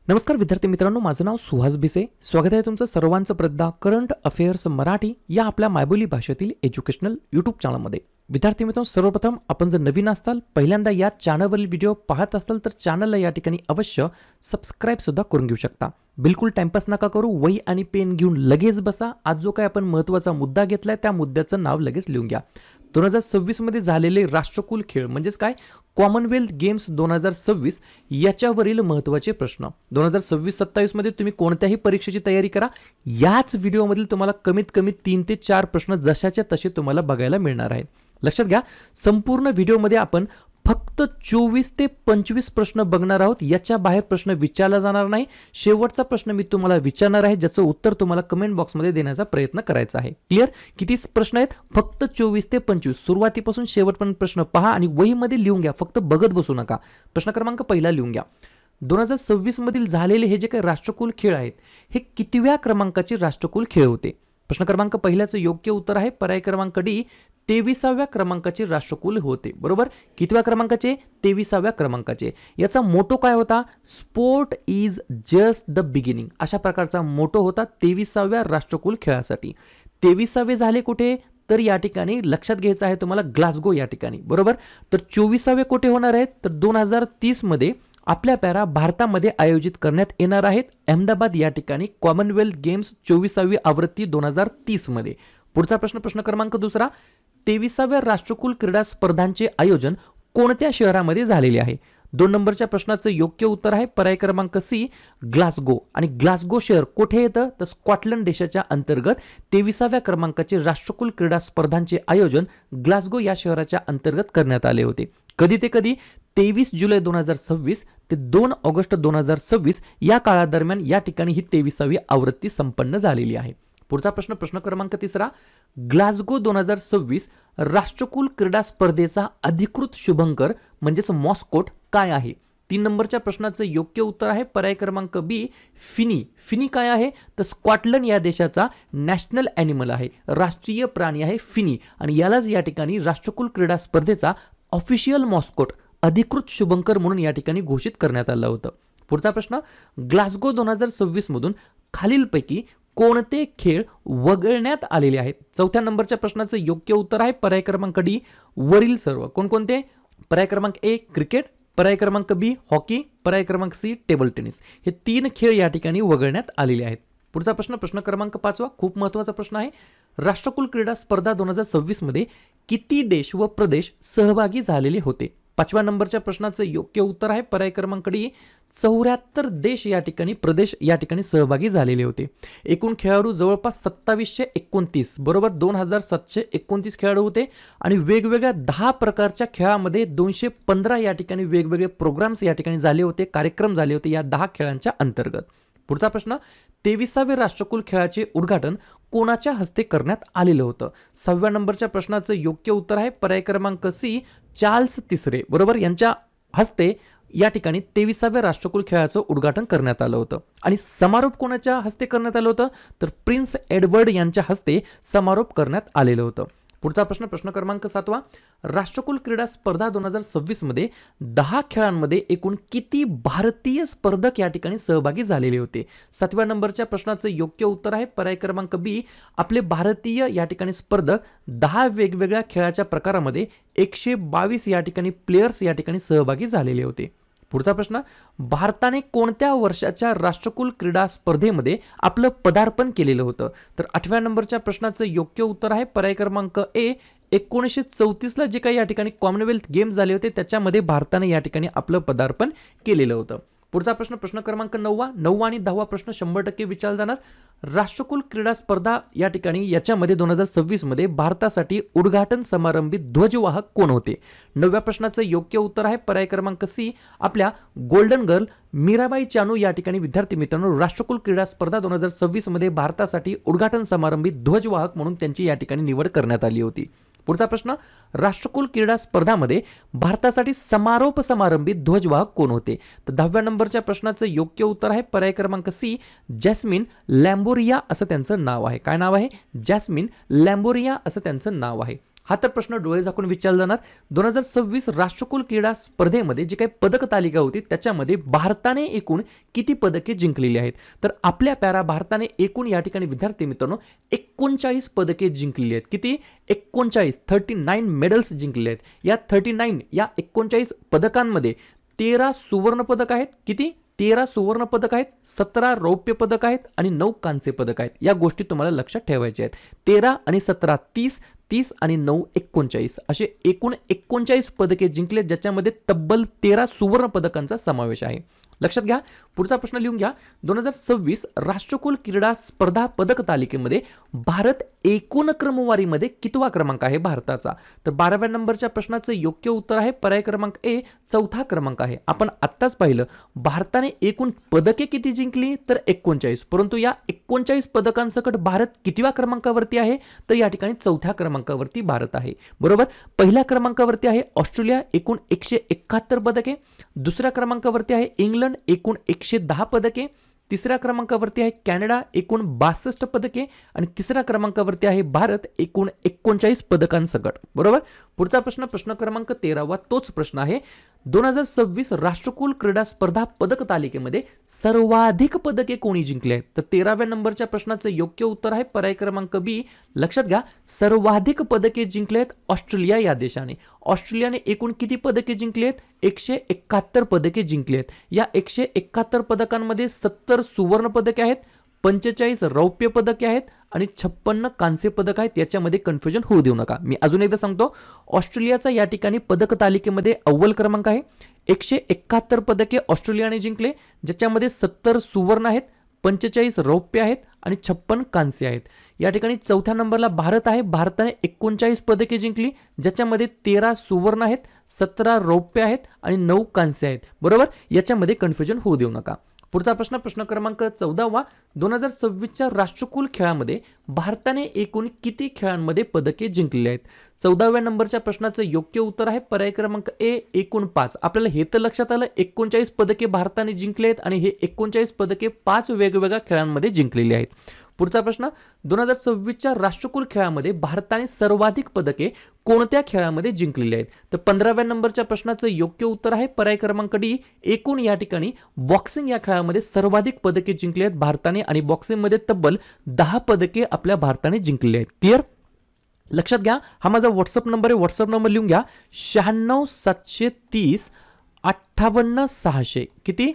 नमस्कार विद्यार्थी मित्रांनो, माझं नाव सुहास भिसे. स्वागत आहे तुमचं सर्वांचं प्रज्ञा करंट अफेअर्स मराठी या आपल्या मायबोली भाषेतील एज्युकेशनल यूट्यूब चॅनलमध्ये. विद्यार्थी मित्रांनो, सर्वप्रथम आपण जर नवीन असाल, पहिल्यांदा या चॅनलवरील व्हिडिओ पाहत असाल तर चॅनलला या ठिकाणी अवश्य सबस्क्राईब सुद्धा करून घेऊ शकता. बिलकुल टाइमपास नका करू, वही आणि पेन घेऊन लगेच बसा. आज जो काही आपण महत्त्वाचा मुद्दा घेतलाय त्या मुद्द्याचं नाव लगेच लिहून घ्या. 2026 मध्ये झालेले राष्ट्रकुल खेळ म्हणजेच काय, कॉमनवेल्थ गेम्स 2026 याच्यावरील महत्त्वाचे प्रश्न. 2026-27 मध्ये तुम्ही कोणत्याही परीक्षेची तयारी करा, याच व्हिडिओमधील तुम्हाला कमीत कमी 3 ते 4 प्रश्न जशाच्या तसे तुम्हाला बघायला मिळणार आहेत. लक्षात घ्या, संपूर्ण व्हिडिओमध्ये आपण फक्त 24 ते 25 प्रश्न बघणार आहोत. याच्या बाहेर प्रश्न विचारला जाणार नाही. शेवटचा प्रश्न मी तुम्हाला विचारणार आहे, ज्याचं उत्तर तुम्हाला कमेंट बॉक्समध्ये देण्याचा प्रयत्न करायचा आहे. क्लिअर? किती प्रश्न आहेत? फक्त 24 ते 25. सुरुवातीपासून शेवटपर्यंत प्रश्न पहा आणि वहीमध्ये लिहून घ्या, फक्त बघत बसू नका. प्रश्न क्रमांक पहिला लिहून घ्या. 2026 मधील झालेले हे जे काही राष्ट्रकुल खेळ आहेत, हे कितव्या क्रमांकाचे राष्ट्रकुल खेळ होते? प्रश्न क्रमांक पहिल्याचं योग्य उत्तर आहे पर्याय क्रमांक डी, 23व्या क्रमांकाचे राष्ट्रकुल होते. बरोबर, कितव्या क्रमांकाचे? 23व्या क्रमांकाचे. याचा मोटो काय होता? Sport is just the beginning, अशा प्रकारचा मोटो होता 23व्या राष्ट्रकुल खेळासाठी. 23वे झाले कुठे? तर या ठिकाणी लक्षात घ्यायचं आहे तुम्हाला, ग्लासगो या ठिकाणी. बरोबर, तर 24वे कुठे होणार आहेत? तर 2030 मध्ये आपल्या भारतामध्ये आयोजित करण्यात येणार आहेत, अहमदाबाद या ठिकाणी, कॉमनवेल्थ गेम्स 24वी आवृत्ती 2030 मध्ये. पुढचा प्रश्न, प्रश्न क्रमांक दुसरा, 23व्या राष्ट्रकुल क्रीडा स्पर्धांचे आयोजन कोणत्या शहरामध्ये झालेले आहे? 2 नंबरच्या प्रश्नाचं योग्य उत्तर आहे पर्याय क्रमांक सी, ग्लासगो. आणि ग्लासगो शहर कुठे येतं? तर स्कॉटलंड देशाच्या अंतर्गत 23व्या क्रमांकाचे राष्ट्रकुल क्रीडा स्पर्धांचे आयोजन ग्लासगो या शहराच्या अंतर्गत करण्यात आले होते. कधी ते कधी? 23 जुलै 2026 ते 2 ऑगस्ट 2026 या काळादरम्यान या ठिकाणी ही 23वी आवृत्ती संपन्न झालेली आहे. पुढचा प्रश्न, प्रश्न क्रमांक तिसरा, ग्लासगो 2026 राष्ट्रकुल क्रीडा स्पर्धेचा अधिकृत शुभंकर म्हणजेच मॉस्कोट काय आहे? 3 नंबरच्या प्रश्नाचं योग्य उत्तर आहे पर्याय क्रमांक बी, फिनी. फिनी काय आहे? तर स्कॉटलंड या देशाचा नॅशनल ॲनिमल आहे, राष्ट्रीय प्राणी आहे फिनी, आणि यालाच या ठिकाणी राष्ट्रकुल क्रीडा स्पर्धेचा ऑफिशियल मॉस्कोट, अधिकृत शुभंकर म्हणून या ठिकाणी घोषित करण्यात आलं होतं. पुढचा प्रश्न, ग्लासगो 2026 मधून खालीलपैकी कोणते खेळ वगळण्यात आलेले आहेत? 4थ्या नंबरच्या प्रश्नाचं योग्य उत्तर आहे पर्याय क्रमांक डी, वरील सर्व. कोणकोणते? पर्याय क्रमांक ए, क्रिकेट, पर्याय क्रमांक बी, हॉकी, पर्याय क्रमांक सी, टेबल टेनिस. हे 3 खेळ या ठिकाणी वगळण्यात आलेले आहेत. पुढचा प्रश्न, प्रश्न क्रमांक 5वा, खूप महत्त्वाचा प्रश्न आहे. राष्ट्रकुल क्रीडा स्पर्धा 2026 मध्ये किती देश व प्रदेश सहभागी झालेले होते? 5व्या नंबरच्या प्रश्नाचं योग्य उत्तर आहे पर्याय क्रमांक डी, 74 देश या ठिकाणी, प्रदेश या ठिकाणी सहभागी झालेले होते. एकूण खेळाडू जवळपास 2729, बरोबर 2729 खेळाडू होते, आणि वेगवेगळ्या 10 प्रकारच्या खेळामध्ये 215 या ठिकाणी वेगवेगळे प्रोग्राम्स या ठिकाणी झाले होते, कार्यक्रम झाले होते या 10 खेळांच्या अंतर्गत. पुढचा प्रश्न, 23वे राष्ट्रकुल खेळाचे उद्घाटन कोणाच्या हस्ते करण्यात आलेलं होतं? 6व्या नंबरच्या प्रश्नाचं योग्य उत्तर आहे पर्याय क्रमांक सी, चार्ल्स तिसरे, बरोबर, यांच्या हस्ते या ठिकाणी 23व्या राष्ट्रकुल खेळाचं उद्घाटन करण्यात आलं होतं. आणि समारोप कोणाच्या हस्ते करण्यात आलं होतं? तर प्रिन्स एडवर्ड यांच्या हस्ते समारोप करण्यात आलेलं होतं. पुढचा प्रश्न, प्रश्न क्रमांक 7वा, राष्ट्रकुल क्रीडा स्पर्धा 2026 मध्ये 10 खेळांमध्ये एकूण किती भारतीय स्पर्धक या ठिकाणी सहभागी झालेले होते? 7व्या नंबरच्या प्रश्नाचं योग्य उत्तर आहे पर्याय क्रमांक बी, आपले भारतीय या ठिकाणी स्पर्धक 10 वेगवेगळ्या खेळाच्या प्रकारामध्ये 122 या ठिकाणी प्लेयर्स या ठिकाणी सहभागी झालेले होते. पुढचा प्रश्न, भारताने कोणत्या वर्षाच्या राष्ट्रकुल क्रीडा स्पर्धेमध्ये आपलं पदार्पण केलेलं होतं? तर 8व्या नंबरच्या प्रश्नाचं योग्य उत्तर आहे पर्याय क्रमांक ए, 1934ला जे काही या ठिकाणी कॉमनवेल्थ गेम्स झाले होते त्याच्यामध्ये भारताने या ठिकाणी आपलं पदार्पण केलेलं होतं. पुढचा प्रश्न, प्रश्न क्रमांक 9वा आणि 10वा प्रश्न 100% विचारला जाणार. राष्ट्रकुल क्रीडा स्पर्धा या ठिकाणी याच्यामध्ये 2026 मध्ये भारतासाठी उद्घाटन समारंभी ध्वजवाहक कोण होते? 9व्या प्रश्नाचं योग्य उत्तर आहे पर्याय क्रमांक सी, आपल्या गोल्डन गर्ल मीराबाई चानू या ठिकाणी विद्यार्थी मित्रांनो राष्ट्रकुल क्रीडा स्पर्धा 2026 मध्ये भारतासाठी उद्घाटन समारंभी ध्वजवाहक म्हणून त्यांची या ठिकाणी निवड करण्यात आली होती. पुढचा प्रश्न, राष्ट्रकुल क्रीडा स्पर्धामध्ये भारतासाठी समारोप समारंभी ध्वजवाहक कोण होते? तर 10व्या नंबरच्या प्रश्नाचं योग्य उत्तर आहे पर्याय क्रमांक सी, जॅस्मिन लॅम्बोरिया असं त्यांचं नाव आहे. काय नाव आहे? जॅस्मिन लॅम्बोरिया असं त्यांचं नाव आहे. हा तर प्रश्न डोळे झाकून विचारला जाणार. 2026 राष्ट्रकुल क्रीडा स्पर्धेमध्ये जी काही पदक तालिका होती त्याच्यामध्ये भारताने एकूण किती पदके जिंकलेली आहेत? तर आपल्या प्यारा भारताने एकूण या ठिकाणी विद्यार्थी मित्रांनो 39 पदके जिंकलेली आहेत. किती? 39 मेडल्स जिंकलेले आहेत. या 39 पदकांमध्ये 13 सुवर्ण पदक आहेत. किती? 13 सुवर्ण पदक आहेत, 17 रौप्य पदक आहेत आणि 9 कांस्य पदक आहेत. या गोष्टी तुम्हाला लक्षात ठेवायच्या आहेत. 13 आणि 17 30, 30 आणि 9 39 असे एकूण 39 पदके जिंकले, ज्याच्यामध्ये तब्बल 13 सुवर्ण पदकांचा समावेश आहे. लक्षात घ्या. पुढचा प्रश्न लिहून घ्या. 2026 राष्ट्रकुल क्रीडा स्पर्धा पदक तालिकेमध्ये भारत एकूण क्रमवारीमध्ये कितवा क्रमांक आहे भारताचा? तर 12व्या नंबरच्या प्रश्नाचं योग्य उत्तर आहे पर्याय क्रमांक ए, चौथा क्रमांक आहे. आपण आत्ताच पाहिलं भारताने एकूण पदके किती जिंकली? तर 39. परंतु या 39 पदकांसकट भारत कितव्या क्रमांकावरती आहे? तर या ठिकाणी चौथ्या क्रमांकावरती भारत आहे. बरोबर. पहिल्या क्रमांकावरती आहे ऑस्ट्रेलिया, एकूण 171 पदके. दुसऱ्या क्रमांकावरती आहे इंग्लंड, एकूण 110 पदके. तिसऱ्या क्रमांकावरती आहे कॅनडा, एकूण 62 पदके. आणि तिसऱ्या क्रमांकावरती आहे भारत, एकूण 39 पदकांसकट. बरोबर. पुढचा प्रश्न, प्रश्न क्रमांक 13वा तोच प्रश्न आहे. 2026 राष्ट्रकुल क्रीडा स्पर्धा पदक तालिकेमध्ये सर्वाधिक पदके कोणी जिंकले आहेत? तर 13व्या नंबरच्या प्रश्नाचं योग्य उत्तर आहे पर्याय क्रमांक बी. लक्षात घ्या. सर्वाधिक पदके जिंकले आहेत ऑस्ट्रेलिया या देशाने. ऑस्ट्रेलियाने एकूण किती पदके जिंकली आहेत? 171 पदके जिंकली आहेत. या 171 पदकांमध्ये 70 सुवर्ण पदके आहेत, 45 रौप्य पदके आहेत आणि 56 कांस्य पदक आहेत. याच्यामध्ये कन्फ्युजन होऊ देऊ नका. मी अजून एकदा सांगतो. ऑस्ट्रेलियाचा या ठिकाणी पदक तालिकेमध्ये अव्वल क्रमांक आहे. 171 पदके ऑस्ट्रेलियाने जिंकले, ज्याच्यामध्ये 70 सुवर्ण आहेत, 45 रौप्य आहेत आणि 56 कांस्य आहेत. या ठिकाणी चौथ्या नंबरला भारत आहे. भारताने 39 पदके जिंकली, ज्याच्यामध्ये 13 सुवर्ण आहेत, 17 रौप्य आहेत आणि 9 कांस्य आहेत. बरोबर. याच्यामध्ये कन्फ्युजन होऊ देऊ नका. पुढचा प्रश्न, प्रश्न क्रमांक 14वा. 2026च्या राष्ट्रकुल खेळामध्ये भारताने एकूण किती खेळांमध्ये पदके जिंकलेली आहेत? 14व्या नंबरच्या प्रश्नाचं योग्य उत्तर आहे पर्याय क्रमांक ए, एकूण 5. आपल्याला हे तर लक्षात आलं 39 पदके भारताने जिंकले आहेत आणि हे 39 पदके 5 वेगवेगळ्या खेळांमध्ये जिंकलेली आहेत. पुढचा प्रश्न, 2026च्या राष्ट्रकुल खेळामध्ये भारताने सर्वाधिक पदके कोणत्या खेळामध्ये जिंकलेली आहेत? तर 15व्या नंबरच्या प्रश्नाचं योग्य उत्तर आहे पर्याय क्रमांक डी. एकूण या ठिकाणी बॉक्सिंग या खेळामध्ये सर्वाधिक पदके जिंकली आहेत भारताने आणि बॉक्सिंगमध्ये तब्बल 10 पदके आपल्या भारताने जिंकलेली आहेत. क्लिअर? लक्षात घ्या. हा माझा व्हॉट्सअप नंबर आहे. व्हॉट्सअप नंबर लिहून घ्या. 96 730 58 600. किती?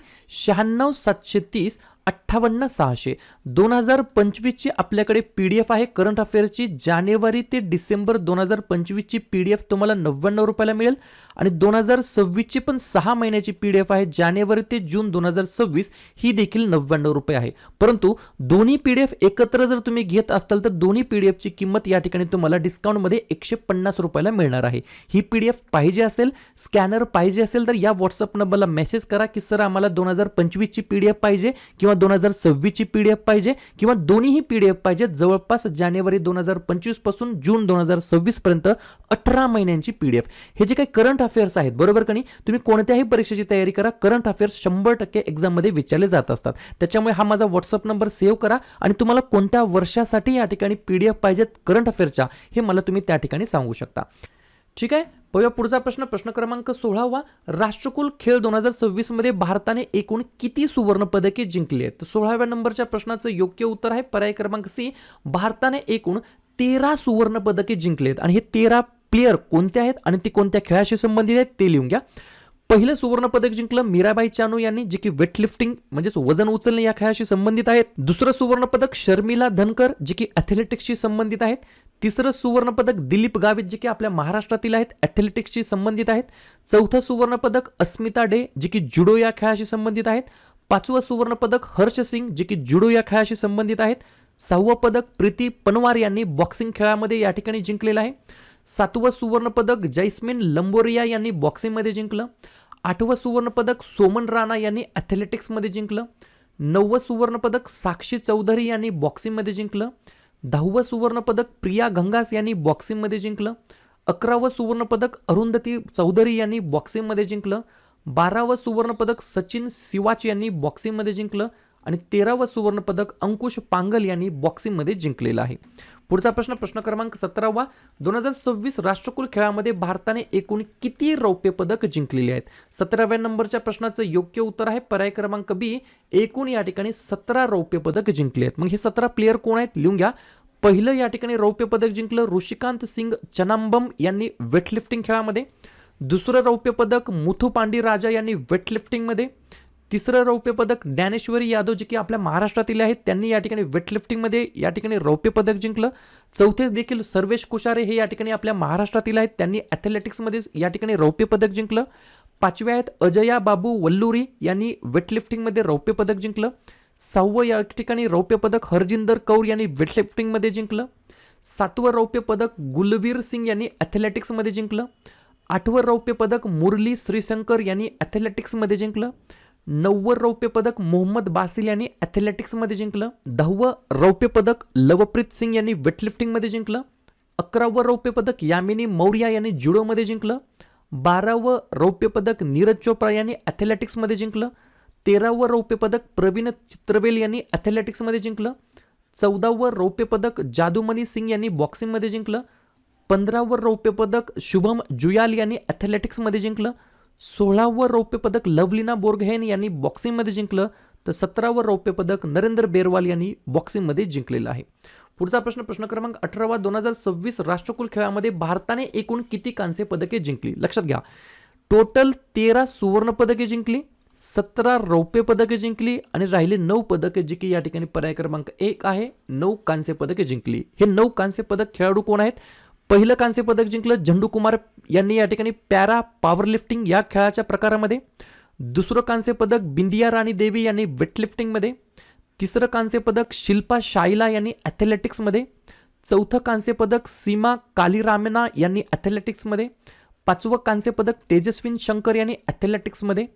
96 730 58 600. 2025ची आपल्याकडे PDF आहे करंट अफेअर्सची. जानेवारी ते डिसेंबर 2025ची PDF तुम्हाला 99 रुपयाला मिळेल आणि 2026ची पण 6 महिन्याची PDF आहे जानेवारी ते जून 2026, ही देखील 99 रुपये आहे. परंतु दोन्ही PDF एकत्र जर तुम्ही घेत असाल तर दोन्ही PDFची किंमत या ठिकाणी तुम्हाला डिस्काउंटमध्ये 150 रुपयाला मिळणार आहे. ही PDF पाहिजे असेल, स्कॅनर पाहिजे असेल तर या व्हॉट्सअप नंबरला मेसेज करा की सर आम्हाला 2025ची PDF पाहिजे किंवा 2026ची PDF पाहिजे किंवा दोन्हीही PDF पाहिजे. जवळपास जानेवारी 2025 पासून जून 2026 पर्यंत 18 महिन्यांची PDF. हे जे काही करंट अफेअर्स आहेत, बरोबर का नाही, तुम्ही कोणत्याही परीक्षेची तयारी करा, करंट अफेअर्स 100% एक्झाममध्ये विचारले जात असतात. त्याच्यामुळे हा माझा व्हॉट्सअप नंबर सेव्ह करा आणि तुम्हाला कोणत्या वर्षासाठी या ठिकाणी PDF पाहिजेत करंट अफेअर्सच्या हे मला तुम्ही त्या ठिकाणी सांगू शकता. ठीक आहे. पाहूया पुढचा प्रश्न, प्रश्न क्रमांक 16वा. राष्ट्रकुल खेळ 2026 मध्ये भारताने एकूण किती सुवर्ण पदके जिंकली आहेत? तर 16व्या नंबरच्या प्रश्नाचं योग्य उत्तर आहे पर्याय क्रमांक सी. भारताने एकूण 13 सुवर्ण पदके जिंकली आहेत आणि हे 13 प्लेयर कोणते आहेत आणि ते कोणत्या खेळाशी संबंधित आहेत ते लिहून घ्या. पहिलं सुवर्ण पदक जिंकलं मीराबाई चानू यांनी, जे की वेटलिफ्टिंग म्हणजेच वजन उचलणे या खेळाशी संबंधित आहेत. दुसरं सुवर्ण पदक शर्मिला धनकर, जे की ॲथलेटिक्सशी संबंधित आहेत. तिसरं सुवर्ण पदक दिलीप गावित, जे की आपल्या महाराष्ट्रातील आहेत, ॲथलेटिक्सशी संबंधित आहेत. चौथं सुवर्ण पदक अस्मिता डे, जे की जुडो या खेळाशी संबंधित आहेत. 5वं सुवर्ण पदक हर्ष सिंग, जे की जुडो या खेळाशी संबंधित आहेत. 6वं पदक प्रीती पनवार यांनी बॉक्सिंग खेळामध्ये या ठिकाणी जिंकलेलं आहे. 7वं सुवर्ण पदक जैस्मिन लंबोरिया यांनी बॉक्सिंगमध्ये जिंकलं. 8वं सुवर्ण पदक सोमन राणा यांनी ॲथलेटिक्समध्ये जिंकलं. 9वं सुवर्ण पदक साक्षी चौधरी यांनी बॉक्सिंगमध्ये जिंकलं. 10वं सुवर्ण पदक प्रिया घंगास यांनी बॉक्सिंगमध्ये जिंकलं. 11वं सुवर्ण पदक अरुंधती चौधरी यांनी बॉक्सिंगमध्ये जिंकलं. 12वं सुवर्ण पदक सचिन सिवाच यांनी बॉक्सिंगमध्ये जिंकलं आणि 13वं सुवर्ण पदक अंकुश पांगल यांनी बॉक्सिंगमध्ये जिंकलेलं आहे. पुढचा प्रश्न प्रश्न क्रमांक 17वा 2026 राष्ट्रकुल खेळामध्ये भारताने एकूण किती रौप्य पदक जिंकलेले आहेत? 17व्या नंबरच्या प्रश्नाचं योग्य उत्तर आहे पर्याय क्रमांक बी, एकूण या ठिकाणी 17 रौप्य पदक जिंकले आहेत. मग हे 17 प्लेयर कोण आहेत लिहून घ्या. पहिलं या ठिकाणी रौप्य पदक जिंकलं ऋषिकांत सिंग चनाम्बम यांनी वेटलिफ्टिंग खेळामध्ये. दुसरं रौप्य पदक मुथू पांडी राजा यांनी वेटलिफ्टिंगमध्ये. तिसरं रौप्य पदक ज्ञानेश्वरी यादव जे की आपल्या महाराष्ट्रातील आहेत त्यांनी या ठिकाणी वेटलिफ्टिंगमध्ये या ठिकाणी रौप्य पदक जिंकलं. चौथे देखील सर्वेश कुशारे हे या ठिकाणी आपल्या महाराष्ट्रातील आहेत त्यांनी ॲथलेटिक्समध्ये या ठिकाणी रौप्य पदक जिंकलं. पाचव्या आहेत अजया बाबू वल्लुरी यांनी वेटलिफ्टिंगमध्ये रौप्य पदक जिंकलं. सहावं या ठिकाणी रौप्य पदक हरजिंदर कौर यांनी वेटलिफ्टिंगमध्ये जिंकलं. सातवं रौप्य पदक गुलवीर सिंग यांनी ॲथलेटिक्समध्ये जिंकलं. आठवं रौप्य पदक मुरली श्रीशंकर यांनी ॲथलेटिक्समध्ये जिंकलं. 9वं रौप्य पदक मोहम्मद बासिल यांनी ॲथलेटिक्समध्ये जिंकलं. 10वं रौप्य पदक लवप्रीत सिंग यांनी वेटलिफ्टिंगमध्ये जिंकलं. 11वं रौप्य पदक यामिनी मौर्या यांनी जुडोमध्ये जिंकलं. 12वं रौप्य पदक नीरज चोप्रा यांनी ॲथलेटिक्समध्ये जिंकलं. 13वं रौप्य पदक प्रवीण चित्रवेल यांनी ॲथलेटिक्समध्ये जिंकलं. 14वं रौप्य पदक जादूमणी सिंग यांनी बॉक्सिंगमध्ये जिंकलं. 15वं रौप्य पदक शुभम जुयाल यांनी ॲथलेटिक्समध्ये जिंकलं. 16वं रौप्य पदक लवलीना बोर्गहेन यांनी बॉक्सिंगमध्ये जिंकलं. तर 17वं रौप्य पदक नरेंद्र बेरवाल यांनी बॉक्सिंगमध्ये जिंकलेलं आहे. पुढचा प्रश्न प्रश्न क्रमांक 18वा 2026 राष्ट्रकुल खेळामध्ये भारताने एकूण किती कांस्य पदके जिंकली? लक्षात घ्या, टोटल 13 सुवर्ण पदके जिंकली, 17 रौप्य पदके जिंकली आणि राहिले 9 पदके जी की या ठिकाणी पर्याय क्रमांक 1 आहे. 9 कांस्य पदके जिंकली. हे 9 कांस्य पदक खेळाडू कोण आहेत? पहिलं कांस्य पदक जिंकलं झंडू कुमार यांनी या ठिकाणी पॅरा पॉवरलिफ्टिंग या खेळाच्या प्रकारामध्ये. दुसरं कांस्य पदक बिंदिया राणी देवी यांनी वेटलिफ्टिंगमध्ये. तिसरं कांस्य पदक शिल्पा शाइला यांनी ॲथलेटिक्समध्ये. चौथं कांस्य पदक सीमा कालीरामना यांनी ॲथलेटिक्समध्ये. 5वं कांस्य पदक तेजस्विन शंकर यांनी ॲथलेटिक्समध्ये.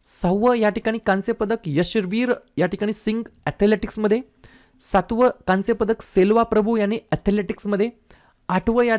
6वं या ठिकाणी कांस्य पदक यशवीर या ठिकाणी सिंग ॲथलेटिक्समध्ये. 7वं कांस्य पदक सेल्वा प्रभू यांनी ॲथलेटिक्समध्ये. 8वं या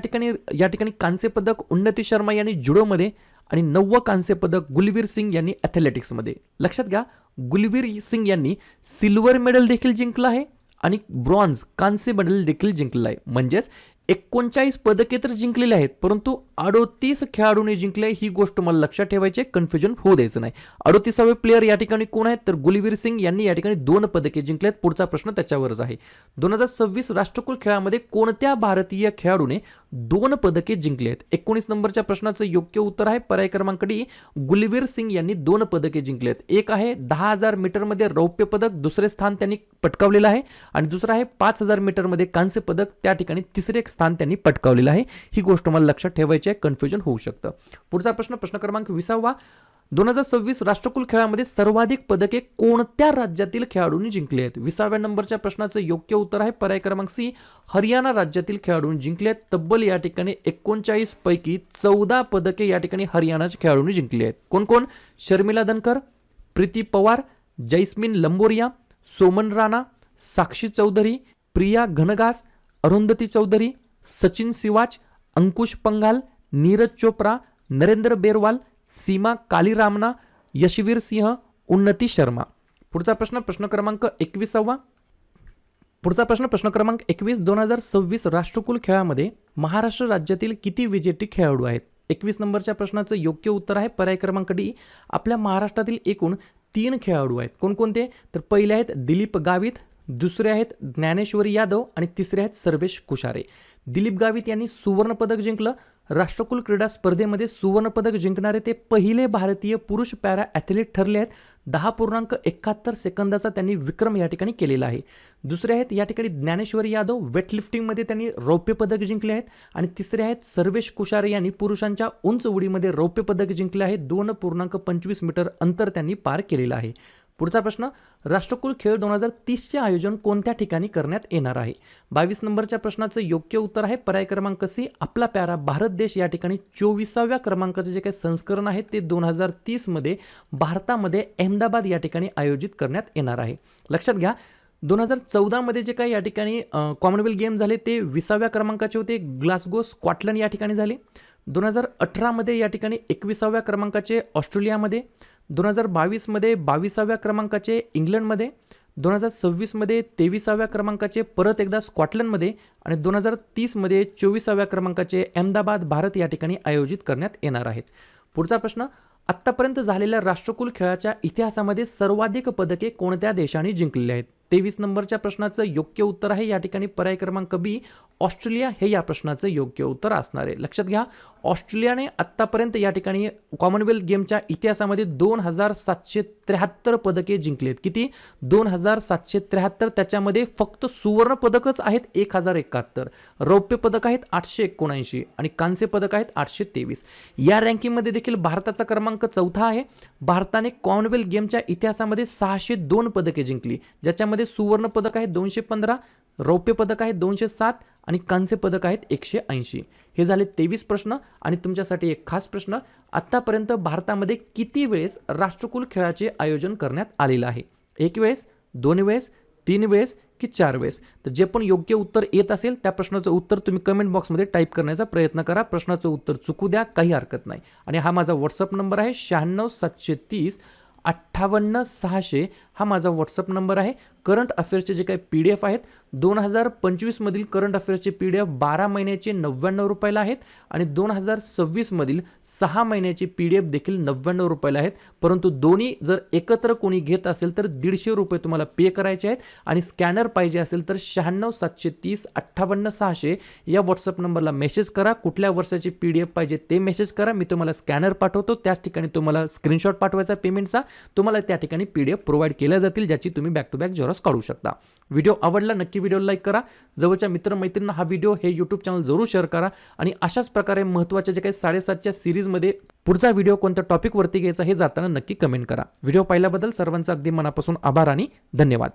ठिकाणी कांस्य पदक उन्नती शर्मा यांनी जुडोमध्ये आणि 9वं कांस्य पदक गुलवीर सिंग यांनी ॲथलेटिक्समध्ये. लक्षात घ्या, गुलवीर सिंग यांनी सिल्वर मेडल देखील जिंकलं आहे आणि ब्रॉन्झ कांस्य मेडल देखील जिंकलं आहे. म्हणजेच 39 पदके तर जिंकलेले आहेत परंतु 38 खेळाडूंनी जिंकले. ही गोष्ट मला लक्षात ठेवायची, कन्फ्युजन होऊ द्यायचं नाही. 38वे प्लेयर या ठिकाणी कोण आहेत? तर गुलवीर सिंग यांनी या ठिकाणी 2 पदके जिंकलेत. पुढचा प्रश्न त्याच्यावरच आहे. 2026 राष्ट्रकुल खेळामध्ये कोणत्या भारतीय खेळाडूने 2 पदके जिंकली आहेत? 19 नंबरच्या प्रश्नाचं योग्य उत्तर आहे पर्याय क्रमांक डी, गुलवीर सिंग यांनी 2 पदके जिंकली आहेत. एक आहे 10,000 मीटरमध्ये रौप्य पदक, दुसरे स्थान त्यांनी पटकावलेलं आहे आणि दुसरं आहे 5,000 मीटरमध्ये कांस्य पदक, त्या ठिकाणी तिसरे स्थान त्यांनी पटकावलेलं आहे. ही गोष्ट मला लक्षात ठेवायची आहे, कन्फ्युजन होऊ शकतं. पुढचा प्रश्न प्रश्न क्रमांक 20वा 2026 राष्ट्रकुल खेळामध्ये सर्वाधिक पदके कोणत्या राज्यातील खेळाडूंनी जिंकली आहेत? 20व्या नंबरच्या प्रश्नाचं योग्य उत्तर आहे पर्याय क्रमांक सी, हरियाणा राज्यातील खेळाडूंनी जिंकले आहेत. तब्बल या ठिकाणी 39 पैकी 14 पदके या ठिकाणी हरियाणाच्या खेळाडूंनी जिंकली आहेत. कोण कोण? शर्मिला धनकर, प्रीती पवार, जैस्मिन लंबोरिया, सोमन राणा, साक्षी चौधरी, प्रिया घनघास, अरुंधती चौधरी, सचिन सिवाच, अंकुश पंघाल, नीरज चोप्रा, नरेंद्र बेरवाल, सीमा कालीरामना, यशवीर सिंह, उन्नती शर्मा. पुढचा प्रश्न प्रश्न क्रमांक 21वा. पुढचा प्रश्न प्रश्न क्रमांक 21 2026 राष्ट्रकुल खेळामध्ये महाराष्ट्र राज्यातील किती विजेते खेळाडू आहेत? 21 नंबरच्या प्रश्नाचं योग्य उत्तर आहे पर्याय क्रमांक डी, आपल्या महाराष्ट्रातील एकूण 3 खेळाडू आहेत. कोणकोणते? तर पहिले आहेत दिलीप गावित, दुसरे आहेत ज्ञानेश्वरी यादव आणि तिसरे आहेत सर्वेश कुशारे. दिलीप गावित यांनी सुवर्ण पदक जिंकलं. राष्ट्रकुल क्रीडा स्पर्धेमध्ये सुवर्ण पदक जिंकणारे ते पहिले भारतीय पुरुष पॅरा ॲथलीट ठरले आहेत. 10.71 सेकंदाचा त्यांनी विक्रम या ठिकाणी केलेला आहे. दुसरे आहेत या ठिकाणी ज्ञानेश्वरी यादव, वेटलिफ्टिंगमध्ये त्यांनी रौप्य पदक जिंकले आहेत आणि तिसरे आहेत सर्वेश कुशारे यांनी पुरुषांच्या उंच उडीमध्ये रौप्य पदक जिंकले आहे. 2.25 मीटर अंतर त्यांनी पार केलेलं आहे. पुढचा प्रश्न, राष्ट्रकुल खेळ 2030चे आयोजन कोणत्या ठिकाणी करण्यात येणार आहे? 22 नंबरच्या प्रश्नाचं योग्य उत्तर आहे पर्याय क्रमांक सी, आपला प्यारा भारत देश या ठिकाणी 24व्या क्रमांकाचे जे काही संस्करण आहे ते 2030 मध्ये भारतामध्ये अहमदाबाद या ठिकाणी आयोजित करण्यात येणार आहे. लक्षात घ्या, 2014 मध्ये जे काही या ठिकाणी कॉमनवेल्थ गेम झाले ते 20व्या क्रमांकाचे होते, ग्लासगो स्कॉटलंड या ठिकाणी झाले. 2018 मध्ये या ठिकाणी 21व्या क्रमांकाचे ऑस्ट्रेलियामध्ये, 2022 मध्ये 22व्या क्रमांकाचे इंग्लंडमध्ये, 2026मध्ये 23व्या क्रमांकाचे परत एकदा स्कॉटलंडमध्ये आणि 2030मध्ये 24व्या क्रमांकाचे अहमदाबाद भारत या ठिकाणी आयोजित करण्यात येणार आहेत. पुढचा प्रश्न, आत्तापर्यंत झालेल्या राष्ट्रकुल खेळाच्या इतिहासामध्ये सर्वाधिक पदके कोणत्या देशाने जिंकलेली आहेत? 23 नंबरच्या प्रश्नाचं योग्य उत्तर आहे या ठिकाणी पर्याय क्रमांक बी, ऑस्ट्रेलिया हे या प्रश्नाचं योग्य उत्तर असणार आहे. लक्षात घ्या, ऑस्ट्रेलियाने आत्तापर्यंत या ठिकाणी कॉमनवेल्थ गेमच्या इतिहासामध्ये 2773 पदके जिंकली आहेत. किती? 2773. त्याच्यामध्ये फक्त सुवर्ण पदकच आहेत 1071, रौप्य पदक आहेत 879 आणि कांस्य पदक आहेत 823. या रँकिंगमध्ये देखील भारताचा क्रमांक चौथा आहे. भारताने कॉमनवेल्थ गेमच्या इतिहासामध्ये 602 पदके जिंकली, ज्याच्यामध्ये सुवर्ण पदक आहे 215, रौप्य पदक आहे 207 आणि कांस्य पदक आहेत 180. हे झाले 23 प्रश्न. आणि तुमच्यासाठी एक खास प्रश्न, आत्तापर्यंत भारतामध्ये किती वेळेस राष्ट्रकुल खेळाचे आयोजन करण्यात आलेलं आहे? 1 वेळेस, 2 वेळेस, 3 वेळेस की 4 वेळेस? तर जे पण योग्य उत्तर येत असेल त्या प्रश्नाचं उत्तर तुम्ही कमेंट बॉक्समध्ये टाईप करण्याचा प्रयत्न करा. प्रश्नाचं उत्तर चुकू द्या, काही हरकत नाही. आणि हा माझा व्हॉट्सअप नंबर आहे 96 730 58 600. हा माझा व्हॉट्सअप नंबर आहे. करंट अफेअर्सचे जे काही PDF आहेत 2025 मधील करंट अफेअर्सचे PDF 12 महिन्याचे 99 रुपयाला आहेत आणि 2026 मधील 6 महिन्याचे PDF देखील 99 रुपयाला आहेत. परंतु दोन्ही जर एकत्र कोणी घेत असेल तर 150 रुपये तुम्हाला पे करायचे आहेत. आणि स्कॅनर पाहिजे असेल तर 96 730 58 600 या व्हॉट्सअप नंबरला मेसेज करा. कुठल्या वर्षाची PDF पाहिजे ते मेसेज करा. मी तुम्हाला स्कॅनर पाठवतो, त्याच ठिकाणी तुम्हाला स्क्रीनशॉट पाठवायचा पेमेंटचा. तुम्हाला त्या ठिकाणी PDF प्रोव्हाइड केल्या जातील, ज्याची तुम्ही बॅक टू बॅक झेरॉक्स काढू शकता. व्हिडिओ आवडला नक्की व्हिडिओला लाईक करा. जवळच्या मित्रमैत्रिणींना हा व्हिडिओ हे यूट्यूब चॅनल जरूर शेअर करा. आणि अशाच प्रकारे महत्त्वाच्या जे काही 7.5च्या सिरीजमध्ये पुढचा व्हिडिओ कोणत्या टॉपिकवरती घ्यायचा हे जाताना नक्की कमेंट करा. व्हिडिओ पाहिल्याबद्दल सर्वांचा अगदी मनापासून आभार आणि धन्यवाद.